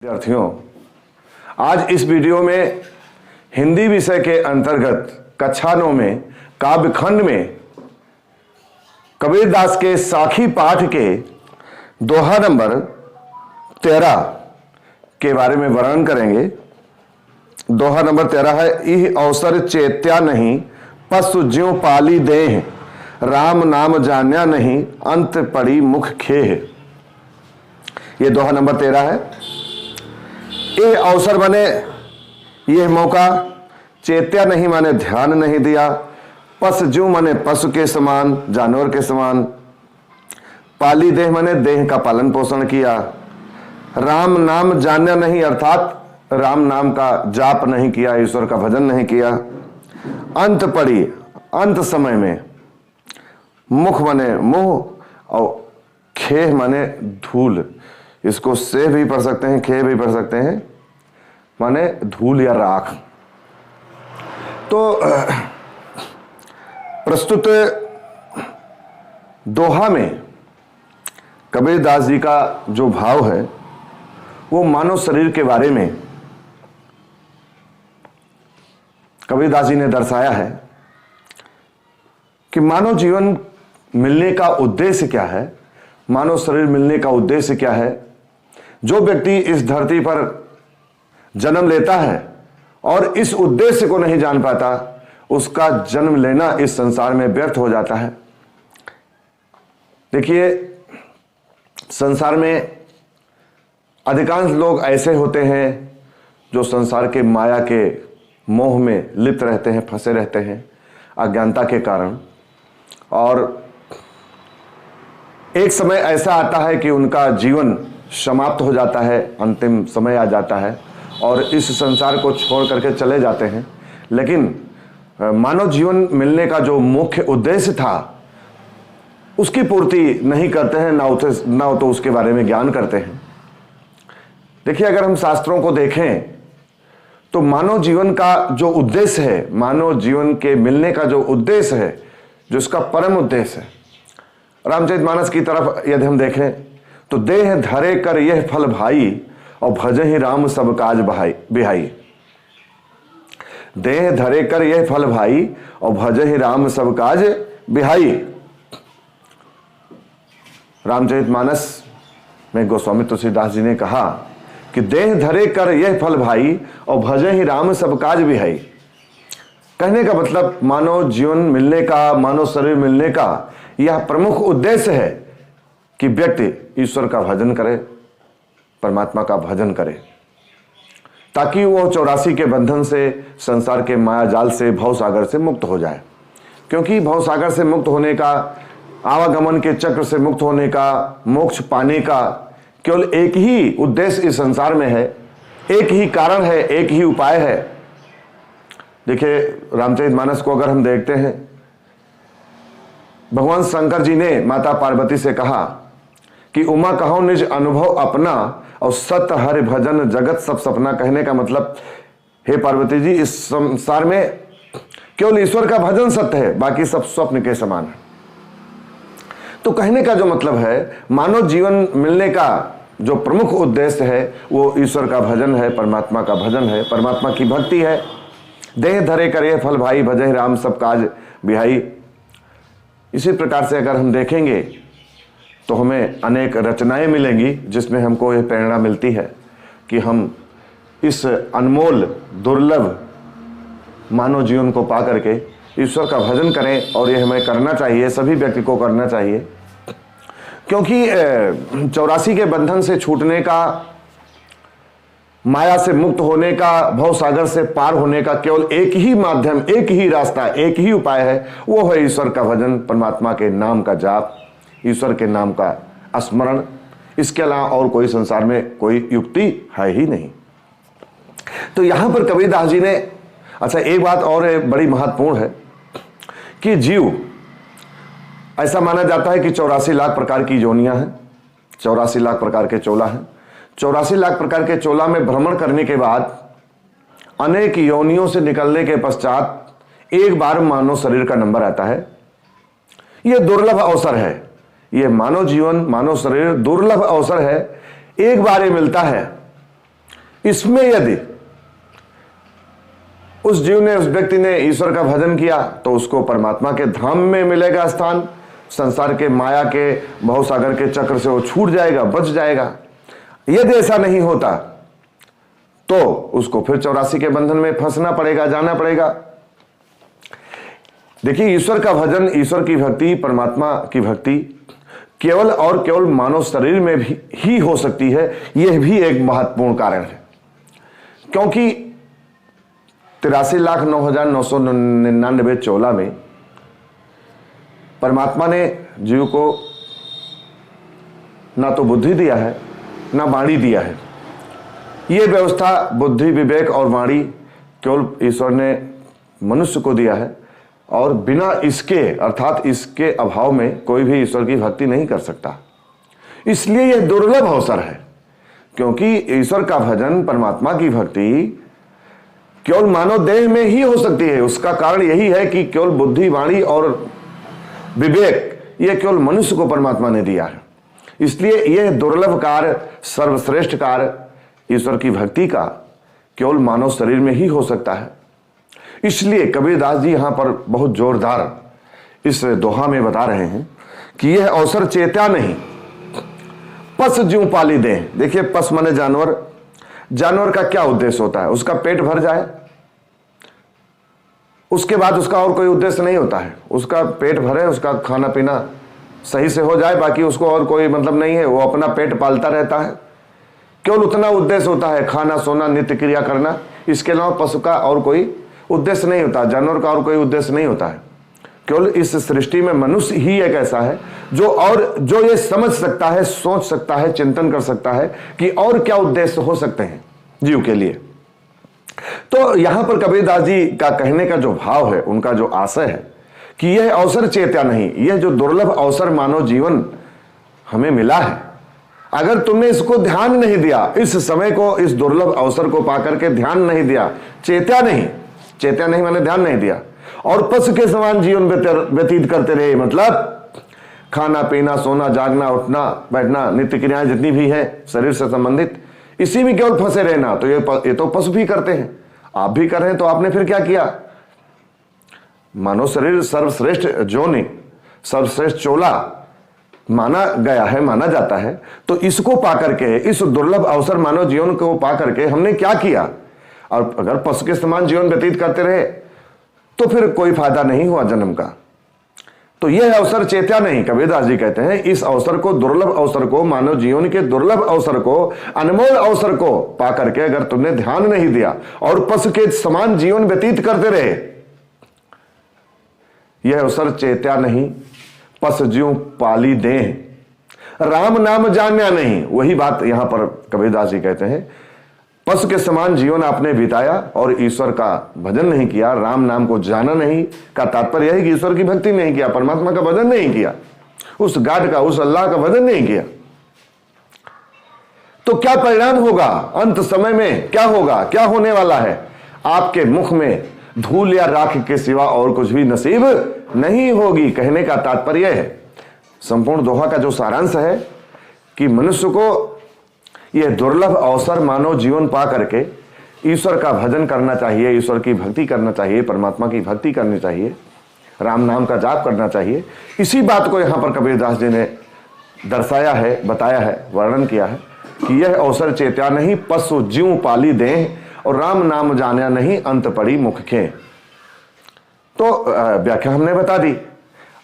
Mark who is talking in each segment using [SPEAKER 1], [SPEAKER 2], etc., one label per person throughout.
[SPEAKER 1] विद्यार्थियों, आज इस वीडियो में हिंदी विषय के अंतर्गत कक्षा 9 में काव्यखंड में कबीरदास के साखी पाठ के दोहा नंबर 13 के बारे में वर्णन करेंगे। दोहा नंबर 13 है, इह अवसर चेत्या नहीं, पशु ज्यों पाली देह, राम नाम जान्या नहीं, अंत पड़ी मुख खेह। ये दोहा नंबर 13 है। ये अवसर बने, यह मौका, चेत्या नहीं माने ध्यान नहीं दिया, पस ज्यों माने पशु के समान, जानवर के समान, पाली देह माने देह का पालन पोषण किया, राम नाम जान्या नहीं अर्थात राम नाम का जाप नहीं किया, ईश्वर का भजन नहीं किया, अंत पड़ी अंत समय में, मुख माने मुंह और खेह माने धूल। इसको से भी पढ़ सकते हैं, खे भी पढ़ सकते हैं, माने धूल या राख। तो प्रस्तुत दोहा में कबीरदास जी का जो भाव है वो मानव शरीर के बारे में कबीरदास जी ने दर्शाया है कि मानव जीवन मिलने का उद्देश्य क्या है, मानव शरीर मिलने का उद्देश्य क्या है। जो व्यक्ति इस धरती पर जन्म लेता है और इस उद्देश्य को नहीं जान पाता, उसका जन्म लेना इस संसार में व्यर्थ हो जाता है। देखिए, संसार में अधिकांश लोग ऐसे होते हैं जो संसार के माया के मोह में लिप्त रहते हैं, फंसे रहते हैं अज्ञानता के कारण, और एक समय ऐसा आता है कि उनका जीवन समाप्त हो जाता है, अंतिम समय आ जाता है और इस संसार को छोड़ करके चले जाते हैं। लेकिन मानव जीवन मिलने का जो मुख्य उद्देश्य था उसकी पूर्ति नहीं करते हैं, ना तो उसके बारे में ज्ञान करते हैं। देखिए, अगर हम शास्त्रों को देखें तो मानव जीवन का जो उद्देश्य है, मानव जीवन के मिलने का जो उद्देश्य है, जो इसका परम उद्देश्य है, रामचरितमानस की तरफ यदि हम देखें तो देह धरे कर यह फल भाई, और भजहि राम सब काज बिहाई। देह धरे कर यह फल भाई, और भजहि राम सब काज बिहाई। रामचरितमानस में गोस्वामी तुलसीदास जी ने कहा कि देह धरे कर यह फल भाई, और भजहि राम सब काज बिहाई। कहने का मतलब मानव जीवन मिलने का, मानव शरीर मिलने का यह प्रमुख उद्देश्य है कि व्यक्ति ईश्वर का भजन करे, परमात्मा का भजन करे, ताकि वो 84 के बंधन से, संसार के माया जाल से, भवसागर से मुक्त हो जाए। क्योंकि भवसागर से मुक्त होने का, आवागमन के चक्र से मुक्त होने का, मोक्ष पाने का केवल एक ही उद्देश्य इस संसार में है, एक ही कारण है, एक ही उपाय है। देखिए, रामचरितमानस को अगर हम देखते हैं, भगवान शंकर जी ने माता पार्वती से कहा कि उमा कहो निज अनुभव अपना, और सत हरि भजन जगत सब सपना। कहने का मतलब, हे पार्वती जी, इस संसार में केवल ईश्वर का भजन सत्य है, बाकी सब स्वप्न के समान है। तो कहने का जो मतलब है, मानव जीवन मिलने का जो प्रमुख उद्देश्य है वो ईश्वर का भजन है, परमात्मा का भजन है, परमात्मा की भक्ति है। देह धरे करे फल भाई, भजहि राम सब काज बिहाई। इसी प्रकार से अगर हम देखेंगे तो हमें अनेक रचनाएं मिलेंगी जिसमें हमको ये प्रेरणा मिलती है कि हम इस अनमोल दुर्लभ मानव जीवन को पा करके ईश्वर का भजन करें, और ये हमें करना चाहिए, सभी व्यक्ति को करना चाहिए। क्योंकि 84 के बंधन से छूटने का, माया से मुक्त होने का, भवसागर से पार होने का केवल एक ही माध्यम, एक ही रास्ता, एक ही उपाय है, वो है ईश्वर का भजन, परमात्मा के नाम का जाप, ईश्वर के नाम का स्मरण। इसके अलावा और कोई संसार में कोई युक्ति है ही नहीं। तो यहां पर कबीरदास जी ने, अच्छा एक बात और बड़ी महत्वपूर्ण है कि जीव, ऐसा माना जाता है कि 84 लाख प्रकार की योनियां हैं, 84 लाख प्रकार के चोला हैं। 84 लाख प्रकार के चोला में भ्रमण करने के बाद, अनेक योनियों से निकलने के पश्चात एक बार मानव शरीर का नंबर आता है। यह दुर्लभ अवसर है, ये मानव जीवन, मानव शरीर दुर्लभ अवसर है, एक बार ये मिलता है इसमें यदि उस जीव ने, उस व्यक्ति ने ईश्वर का भजन किया तो उसको परमात्मा के धाम में मिलेगा स्थान, संसार के माया के भवसागर के चक्र से वो छूट जाएगा, बच जाएगा। यदि ऐसा नहीं होता तो उसको फिर 84 के बंधन में फंसना पड़ेगा, जाना पड़ेगा। देखिए, ईश्वर का भजन, ईश्वर की भक्ति, परमात्मा की भक्ति केवल और केवल मानव शरीर में भी ही हो सकती है। यह भी एक महत्वपूर्ण कारण है, क्योंकि 83,09,999 चोला में परमात्मा ने जीव को ना तो बुद्धि दिया है, ना वाणी दिया है। यह व्यवस्था बुद्धि, विवेक और वाणी केवल ईश्वर ने मनुष्य को दिया है, और बिना इसके, अर्थात इसके अभाव में कोई भी ईश्वर की भक्ति नहीं कर सकता। इसलिए यह दुर्लभ अवसर है, क्योंकि ईश्वर का भजन, परमात्मा की भक्ति केवल मानव देह में ही हो सकती है। उसका कारण यही है कि केवल बुद्धि, वाणी और विवेक यह केवल मनुष्य को परमात्मा ने दिया है। इसलिए यह दुर्लभ कार्य, सर्वश्रेष्ठ कार्य ईश्वर की भक्ति का केवल मानव शरीर में ही हो सकता है। इसलिए कबीरदास जी यहां पर बहुत जोरदार इस दोहा में बता रहे हैं कि यह अवसर चेत्या नहीं, पस ज्यों पाली दे। देखिए, पस माने जानवर। जानवर का क्या उद्देश्य होता है? उसका पेट भर जाए, उसके बाद उसका और कोई उद्देश्य नहीं होता है। उसका पेट भरे, उसका खाना पीना सही से हो जाए, बाकी उसको और कोई मतलब नहीं है। वो अपना पेट पालता रहता है, केवल उतना उद्देश्य होता है, खाना, सोना, नित्य क्रिया करना। इसके अलावा पशु का और कोई उद्देश्य नहीं होता, जानवर का और कोई उद्देश्य नहीं होता है। केवल इस सृष्टि में मनुष्य ही एक ऐसा है जो ये समझ सकता है, सोच सकता है, चिंतन कर सकता है कि और क्या उद्देश्य हो सकते हैं जीव के लिए। तो यहां पर कबीरदास जी का कहने का जो भाव है, उनका जो आशय है कि यह अवसर चेत्या नहीं, यह जो दुर्लभ अवसर मानव जीवन हमें मिला है, अगर तुमने इसको ध्यान नहीं दिया, इस समय को, इस दुर्लभ अवसर को पाकर के ध्यान नहीं दिया, चेत्या नहीं, चेत्या नहीं मैंने ध्यान नहीं दिया, और पशु के समान जीवन व्यतीत करते रहे, मतलब खाना पीना, सोना, जागना, उठना, बैठना, नित्य क्रियाएं जितनी भी है शरीर से संबंधित, इसी में केवल फंसे रहना, तो ये तो पशु भी करते हैं, आप भी कर रहे हैं। तो आपने फिर क्या किया? मानव शरीर सर्वश्रेष्ठ जोनि, सर्वश्रेष्ठ चोला माना गया है, माना जाता है। तो इसको पाकर के, इस दुर्लभ अवसर मानव जीवन को पाकर के हमने क्या किया? और अगर पशु के समान जीवन व्यतीत करते रहे तो फिर कोई फायदा नहीं हुआ जन्म का। तो यह अवसर चेत्या नहीं, कबीरदास जी कहते हैं, इस अवसर को, दुर्लभ अवसर को, मानव जीवन के दुर्लभ अवसर को, अनमोल अवसर को पाकर के अगर तुमने ध्यान नहीं दिया और पशु के समान जीवन व्यतीत करते रहे, यह अवसर चेत्या नहीं, पस ज्यों पाली दे, राम नाम जान्या नहीं। वही बात यहां पर कबीरदास जी कहते हैं, पशु के समान जीवन आपने बिताया और ईश्वर का भजन नहीं किया, राम नाम को जाना नहीं, का तात्पर्य यह है कि ईश्वर की भक्ति नहीं किया, परमात्मा का भजन नहीं किया, उस गाड का, उस अल्लाह का भजन नहीं किया। तो क्या परिणाम होगा? अंत समय में क्या होगा? क्या होने वाला है? आपके मुख में धूल या राख के सिवा और कुछ भी नसीब नहीं होगी। कहने का तात्पर्य है, संपूर्ण दोहा का जो सारांश है कि मनुष्य को यह दुर्लभ अवसर मानव जीवन पा करके ईश्वर का भजन करना चाहिए, ईश्वर की भक्ति करना चाहिए, परमात्मा की भक्ति करनी चाहिए, राम नाम का जाप करना चाहिए। इसी बात को यहां पर कबीरदास जी ने दर्शाया है, बताया है, वर्णन किया है कि यह अवसर चेत्या नहीं, पशु ज्यों पाली दें, और राम नाम जाना नहीं, अंत पड़ी मुख खे। तो व्याख्या हमने बता दी।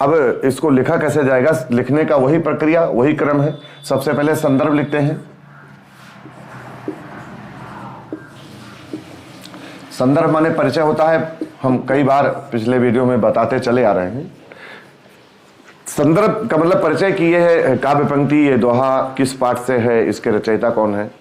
[SPEAKER 1] अब इसको लिखा कैसे जाएगा? लिखने का वही प्रक्रिया, वही क्रम है। सबसे पहले संदर्भ लिखते हैं। संदर्भ माने परिचय होता है, हम कई बार पिछले वीडियो में बताते चले आ रहे हैं। संदर्भ का मतलब परिचय कि यह है काव्य पंक्ति, ये दोहा किस पाठ से है, इसके रचयिता कौन है।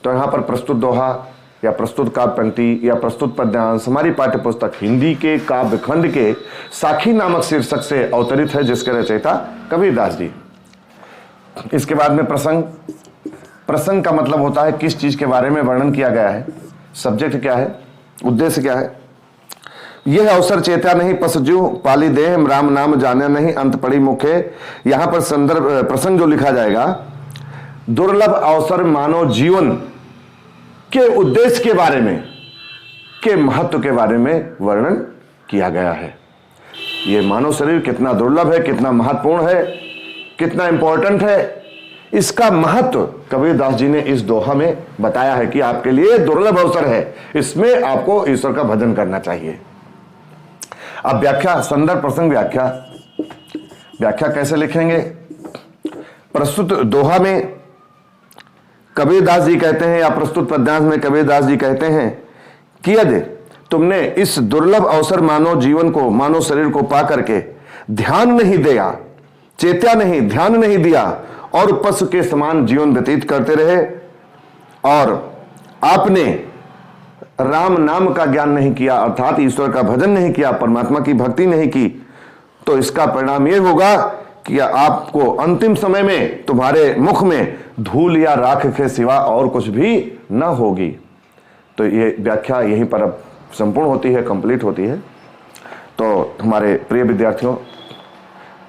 [SPEAKER 1] तो यहाँ पर प्रस्तुत दोहा या प्रस्तुत काव्य पंक्ति या प्रस्तुत पद्यांश हमारी पाठ्य पुस्तक हिंदी के काव्य खंड के साखी नामक शीर्षक से अवतरित है, जिसके रचयिता कबीरदास जी। इसके बाद में प्रसंग। प्रसंग का मतलब होता है किस चीज के बारे में वर्णन किया गया है, सब्जेक्ट क्या है, उद्देश्य क्या है। यह अवसर चेत्या नहीं, पस ज्यों पाली देह, राम नाम जाने नहीं, अंत पड़ी मुखे। यहां पर संदर्भ प्रसंग जो लिखा जाएगा, दुर्लभ अवसर मानव जीवन के उद्देश्य के बारे में, के महत्व के बारे में वर्णन किया गया है। यह मानव शरीर कितना दुर्लभ है, कितना महत्वपूर्ण है, कितना इंपॉर्टेंट है, इसका महत्व कबीरदास जी ने इस दोहा में बताया है कि आपके लिए दुर्लभ अवसर है, इसमें आपको ईश्वर का भजन करना चाहिए। अब व्याख्या, संदर्भ प्रसंग व्याख्या। व्याख्या कैसे लिखेंगे? प्रस्तुत दोहा में कबीरदास जी कहते हैं, या प्रस्तुत पद्यांश में कबीरदास जी कहते हैं कि यदि तुमने इस दुर्लभ अवसर मानव जीवन को, मानव शरीर को पा करके ध्यान नहीं दिया, चेत्या नहीं, ध्यान नहीं दिया और पशु के समान जीवन व्यतीत करते रहे और आपने राम नाम का ज्ञान नहीं किया, अर्थात ईश्वर का भजन नहीं किया, परमात्मा की भक्ति नहीं की, तो इसका परिणाम यह होगा कि आपको अंतिम समय में तुम्हारे मुख में धूल या राख के सिवा और कुछ भी न होगी। तो ये व्याख्या यहीं पर अब संपूर्ण होती है, कंप्लीट होती है। तो हमारे प्रिय विद्यार्थियों,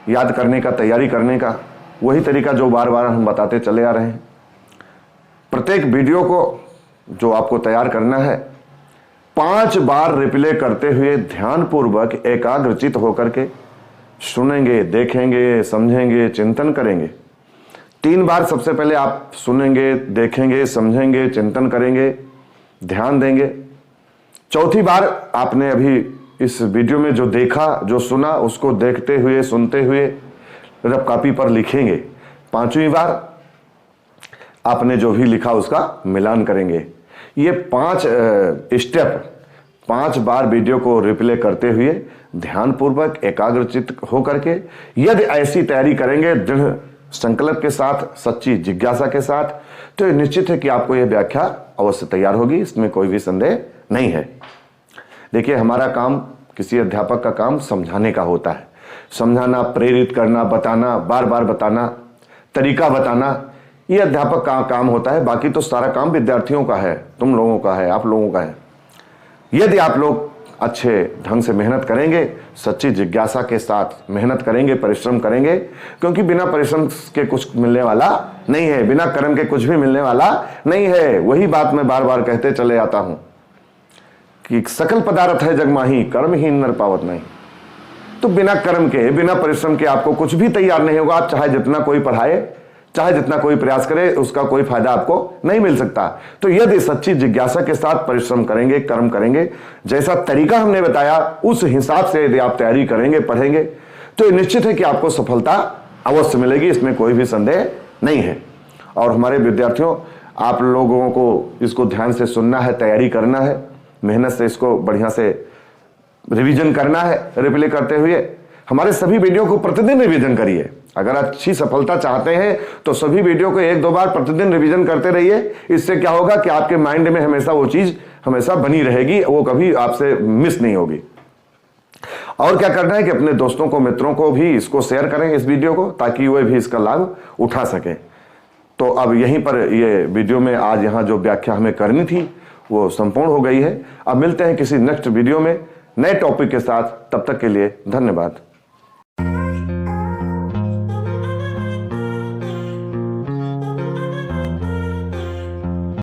[SPEAKER 1] याद करने का, तैयारी करने का वही तरीका जो बार बार हम बताते चले आ रहे हैं। प्रत्येक वीडियो को जो आपको तैयार करना है 5 बार रिप्ले करते हुए ध्यानपूर्वक एकाग्रचित होकर के सुनेंगे, देखेंगे, समझेंगे, चिंतन करेंगे। 3 बार सबसे पहले आप सुनेंगे, देखेंगे, समझेंगे, चिंतन करेंगे, ध्यान देंगे। चौथी बार आपने अभी इस वीडियो में जो देखा, जो सुना, उसको देखते हुए, सुनते हुए रफ कॉपी पर लिखेंगे। 5वीं बार आपने जो भी लिखा उसका मिलान करेंगे। ये 5 स्टेप 5 बार वीडियो को रिप्ले करते हुए ध्यानपूर्वक एकाग्रचित होकर के यदि ऐसी तैयारी करेंगे दृढ़ संकल्प के साथ, सच्ची जिज्ञासा के साथ, तो निश्चित है कि आपको यह व्याख्या अवश्य तैयार होगी, इसमें कोई भी संदेह नहीं है। देखिए, हमारा काम, किसी अध्यापक का काम समझाने का होता है। समझाना, प्रेरित करना, बताना, बार बार बताना, तरीका बताना, यह अध्यापक का काम होता है। बाकी तो सारा काम विद्यार्थियों का है, तुम लोगों का है, आप लोगों का है। यदि आप लोग अच्छे ढंग से मेहनत करेंगे, सच्ची जिज्ञासा के साथ मेहनत करेंगे, परिश्रम करेंगे, क्योंकि बिना परिश्रम के कुछ मिलने वाला नहीं है, बिना कर्म के कुछ भी मिलने वाला नहीं है। वही बात मैं बार बार कहते चले आता हूं कि सकल पदार्थ है जग माही, कर्महीन नर पावत नहीं। तो बिना कर्म के, बिना परिश्रम के आपको कुछ भी तैयार नहीं होगा। आप चाहे जितना कोई पढ़ाए, चाहे जितना कोई प्रयास करे, उसका कोई फायदा आपको नहीं मिल सकता। तो यदि सच्ची जिज्ञासा के साथ परिश्रम करेंगे, कर्म करेंगे, जैसा तरीका हमने बताया उस हिसाब से यदि आप तैयारी करेंगे, पढ़ेंगे, तो निश्चित है कि आपको सफलता अवश्य मिलेगी, इसमें कोई भी संदेह नहीं है। और हमारे विद्यार्थियों, आप लोगों को इसको ध्यान से सुनना है, तैयारी करना है, मेहनत से इसको बढ़िया से रिवीजन करना है। रिप्ले करते हुए हमारे सभी वीडियो को प्रतिदिन रिवीजन करिए। अगर अच्छी सफलता चाहते हैं तो सभी वीडियो को 1-2 बार प्रतिदिन रिवीजन करते रहिए। इससे क्या होगा कि आपके माइंड में हमेशा वो चीज हमेशा बनी रहेगी, वो कभी आपसे मिस नहीं होगी। और क्या करना है कि अपने दोस्तों को, मित्रों को भी इसको शेयर करें, इस वीडियो को, ताकि वे भी इसका लाभ उठा सके। तो अब यहीं पर ये वीडियो में आज यहाँ जो व्याख्या हमें करनी थी वो संपूर्ण हो गई है। अब मिलते हैं किसी नेक्स्ट वीडियो में नए टॉपिक के साथ। तब तक के लिए धन्यवाद।